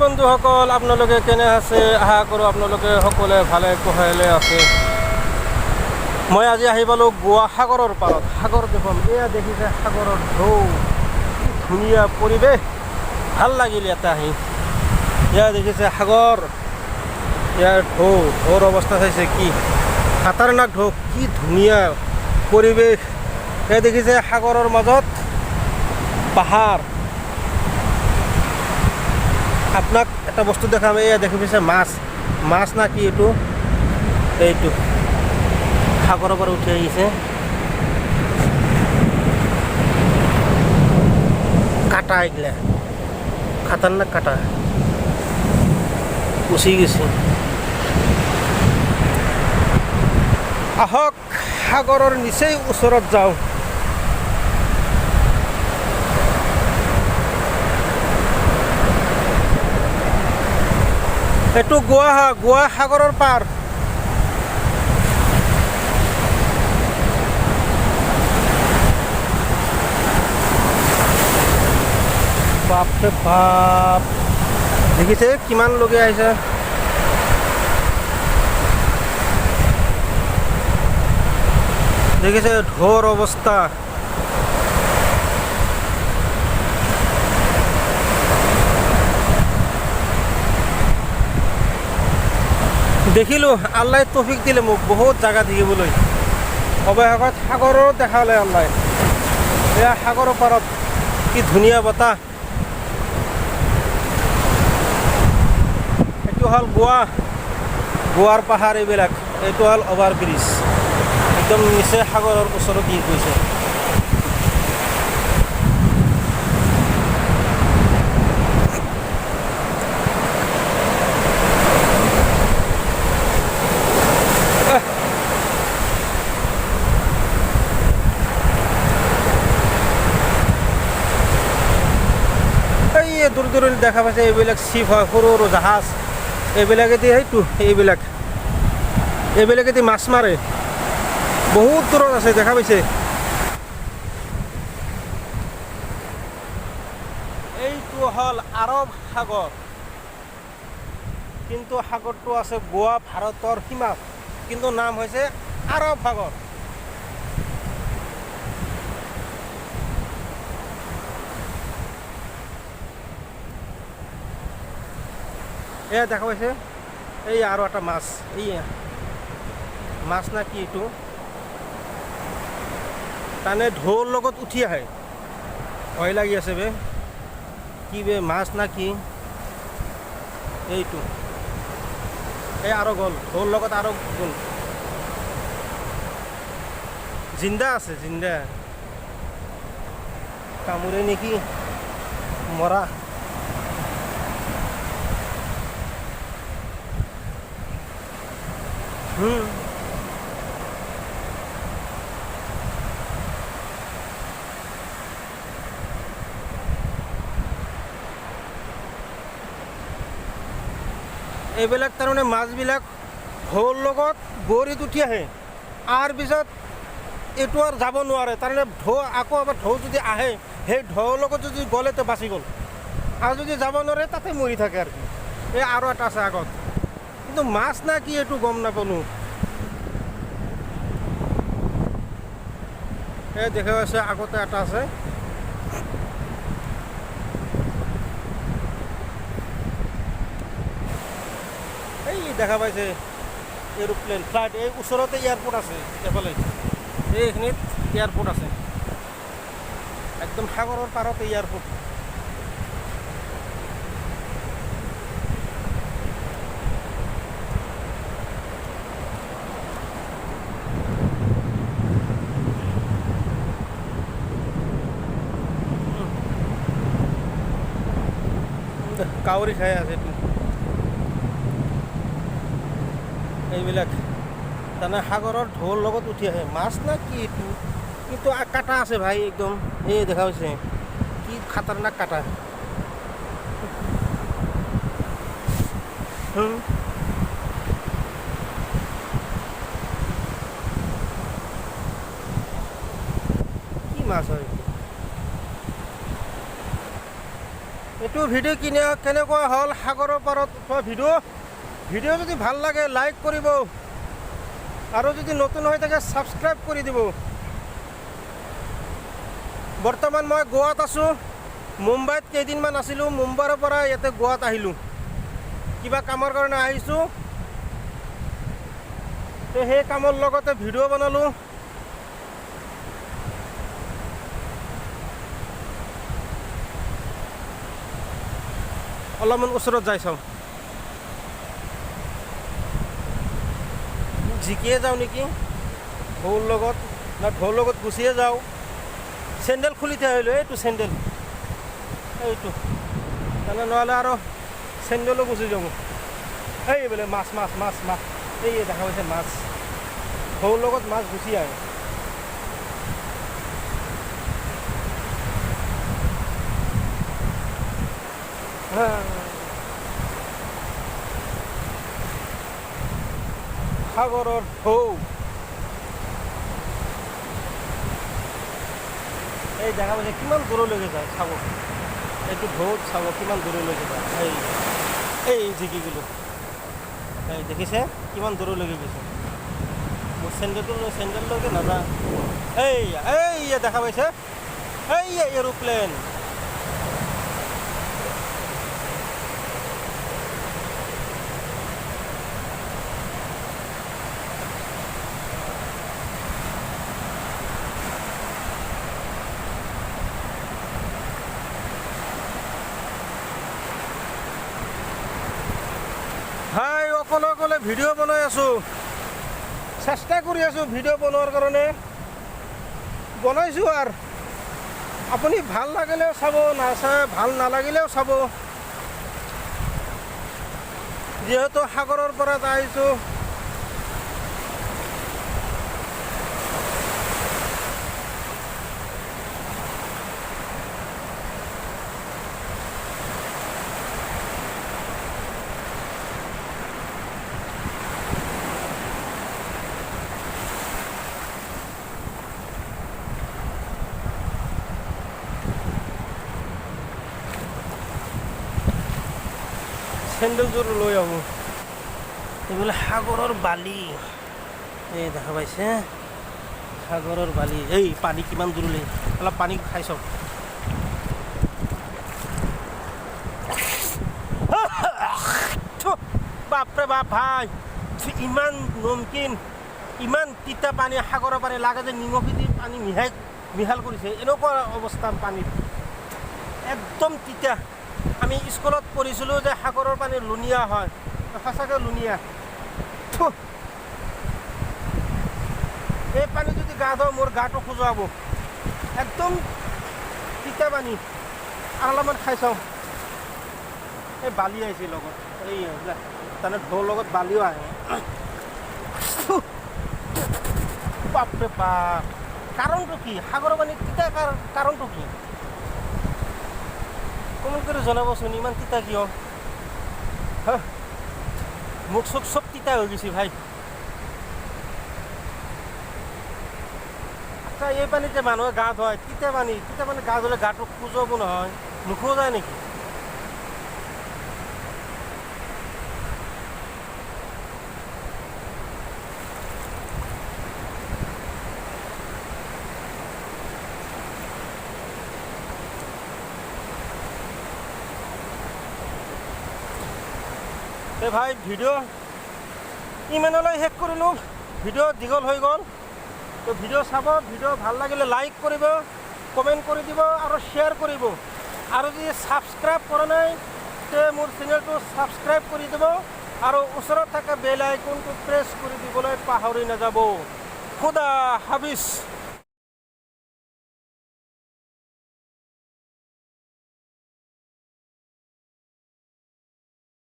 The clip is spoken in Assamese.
বন্ধুসকল, আপোনালোকে কেনে আছে? আশা কৰোঁ আপোনালোকে সকলোৱে ভালে কুশলে আছে। মই আজি আহি পালোঁ গোৱা সাগৰৰ পাৰত। সাগৰ দেখোন, এয়া দেখিছে সাগৰৰ ঢৌ, কি ধুনীয়া পৰিৱেশ, ভাল লাগিল ইয়াতে আহি। এয়া দেখিছে সাগৰ, ইয়াৰ ঢৌৰ অৱস্থা চাইছে, কি খাতাৰনাক ঢৌ, কি ধুনীয়া পৰিৱেশ। এয়া দেখিছে সাগৰৰ মাজত পাহাৰ। আপোনাক এটা বস্তু দেখাম, এয়া দেখি পাইছে মাছ না কি এইটো সাগৰৰ পৰা উঠি আহিছে। কাটা এইগিলা খাতাৰনাক কাটা গুচি গৈছে। আহক সাগৰৰ নিচেই ওচৰত যাওঁ। এইটো গোৱা সাগৰৰ পাৰ। বাপৰে বাপ, দেখিছে কিমান লোকে আহিছে। দেখিছে ঢৌৰ অৱস্থা। দেখিলোঁ, আল্লাই তৌফিক দিলে মোক বহুত জাগা দেখিবলৈ। অৱশেষত সাগৰো দেখালে আল্লাই। এয়া সাগৰৰ পাৰত কি ধুনীয়া বতাহ। এইটো হ'ল গোৱাৰ পাহাৰ। এইবিলাক এইটো হ'ল অভাৰ ব্ৰিজ, একদম নিচে সাগৰৰ ওচৰত দি গৈছে। দূৰ দূৰণিত দেখা পাইছে এইবিলাক চিপ হয়, সৰু সৰু জাহাজ। এইবিলাকেদি এইবিলাকেদি মাছ মাৰে। বহুত দূৰত আছে, দেখা পাইছে। এইটো হ'ল আৰৱ সাগৰ, কিন্তু সাগৰটো আছে গোৱা ভাৰতৰ সীমাত, কিন্তু নাম হৈছে আৰৱ সাগৰ। এয়া দেখা পাইছে, এই আৰু এটা মাছ, এই মাছ না কি এইটো, তাৰমানে ঢৌৰ লগত উঠি আহে। ভয় লাগি আছে বে, কি বে মাছ না কি এইটো। এই আৰু গ'ল, ঢৌৰ লগত আৰু গ'ল। জিন্দা আছে, জিন্দা, কামুৰে নেকি মৰা। এইবিলাক তাৰমানে মাছবিলাক ঢৌৰ লগত গৌৰীত উঠি আহে, আৰু পিছত এইটো আৰু যাব নোৱাৰে। তাৰমানে আকৌ এবাৰ ঢৌ যদি আহে, সেই ঢৌৰ লগত যদি গ'লে তো বাচি গ'ল, আৰু যদি যাব নোৱাৰে তাতে মৰি থাকে আৰু কি। এই আৰু এটা আছে আগত, কিন্তু মাছ না কি এইটো গম নাপালোঁ। এই দেখা পাইছে আগতে এটা আছে। এই দেখা পাইছে এৰোপ্লেন, ফ্লাইট। এই ওচৰতে এয়াৰপৰ্ট আছে, এইফালে এইখিনিত এয়াৰপৰ্ট আছে, একদম সাগৰৰ পাৰতে এয়াৰপৰ্ট। কাউৰী খাই আছে এইটো। এইবিলাক তাৰমানে সাগৰৰ ঢৌৰ লগত উঠি আহে, মাছ না কি এইটো, কিন্তু কাটা আছে ভাই একদম। এই দেখা পাইছে কি খাতাৰনাক কাটা। কি মাছ হয় এইটো? এইটো ভিডিঅ' কেনেকুৱা হ'ল সাগৰৰ পাৰত উঠোৱা ভিডিঅ' যদি ভাল লাগে লাইক কৰিব আৰু যদি নতুন হৈ থাকে ছাবস্ক্ৰাইব কৰি দিব। বৰ্তমান মই গোৱাত আছোঁ। মুম্বাইত কেইদিনমান আছিলোঁ। মুম্বাইৰ পৰা ইয়াতে গোৱাত আহিলোঁ। কিবা কামৰ কাৰণে আহিছোঁ। তো সেই কামৰ লগতে ভিডিঅ' বনালোঁ। অলপমান ওচৰত যাই চাওঁ, জিকিয়ে যাওঁ নেকি ঢৌৰ লগত, না ঢৌৰ লগত গুচিয়ে যাওঁ। চেণ্ডেল খুলি থৈ আহিলোঁ, এইটো চেণ্ডেল এইটো মানে, নহ'লে আৰু চেণ্ডেলো গুচি যাব। এই বোলে মাছ মাছ মাছ মাছ, এই দেখা পাইছে মাছ, ঢৌৰ লগত মাছ গুচি আহে। সাগৰৰ ঢৌ, এই দেখা পাইছে কিমান দূৰলৈকে যায় চাব। এইটো ঢৌত চাব কিমান দূৰলৈকে যায়। এই জিকি গ'লোঁ, এই দেখিছে কিমান দূৰলৈকে গৈছে। মোৰ চেণ্ডেললৈকে নাযায়। এই দেখা পাইছে, এই এৰোপ্লেন। হাই, অকলে ভিডিঅ' বনাই আছোঁ। চেষ্টা কৰি আছোঁ ভিডিঅ' বনোৱাৰ কাৰণে। বনাইছোঁ আৰু আপুনি ভাল লাগিলেও চাব, ভাল নালাগিলেও চাব। যিহেতু সাগৰৰ পৰা আহিছোঁ। চেণ্ডেলযোৰ লৈ আহোঁ। এইবোলে সাগৰৰ বালি, এই দেখা পাইছে সাগৰৰ বালি। এই পানী কিমান দূৰলৈ, অলপ পানী খাই চাওক। বাপৰে বাপ ভাই, ইমান নমকিন, ইমান তিতা পানী সাগৰৰ পানী, লাগে যে নিমখি দি পানী মিহাল কৰিছে। এনেকুৱা অৱস্থা পানীত, একদম তিতা। আমি স্কুলত পঢ়িছিলোঁ যে সাগৰৰ পানী লুণীয়া হয়, সঁচাকৈ লুণীয়া। এই পানী যদি গা ধোওঁ মোৰ গাটো খজুৱাব, একদম তিতা পানী। আৰু অলপমান খাই চাওঁ। এই বালি আহিছে লগত, এই তাৰমানে ঢৌৰ লগত বালিও আহে। বাপৰে বাপ, কাৰণটো কি? সাগৰৰ পানী তিতা কাৰণটো কি? কমেণ্ট কৰি জনাবচোন, ইমান তিতা কিয়? মুখ চুখ চব তিতা হৈ গৈছে ভাই। আচ্ছা, এই পানীতে মানুহে গা ধুৱায়, তিতা পানী গা ধুলে গাটো খজুৱাব নহয়, নুখজায় নেকি? ভাই ভিডিঅ' ইমানলৈ শেষ কৰিলোঁ। ভিডিঅ' দীঘল হৈ গ'ল। তো ভিডিঅ' চাব, ভিডিঅ' ভাল লাগিলে লাইক কৰিব, কমেণ্ট কৰি দিব আৰু শ্বেয়াৰ কৰিব। আৰু যদি ছাবস্ক্ৰাইব কৰা নাই তে মোৰ চেনেলটো ছাবস্ক্ৰাইব কৰি দিব আৰু ওচৰত থকা বেল আইকনটো প্ৰেছ কৰি দিবলৈ পাহৰি নাযাব। খুদা হাফিজ।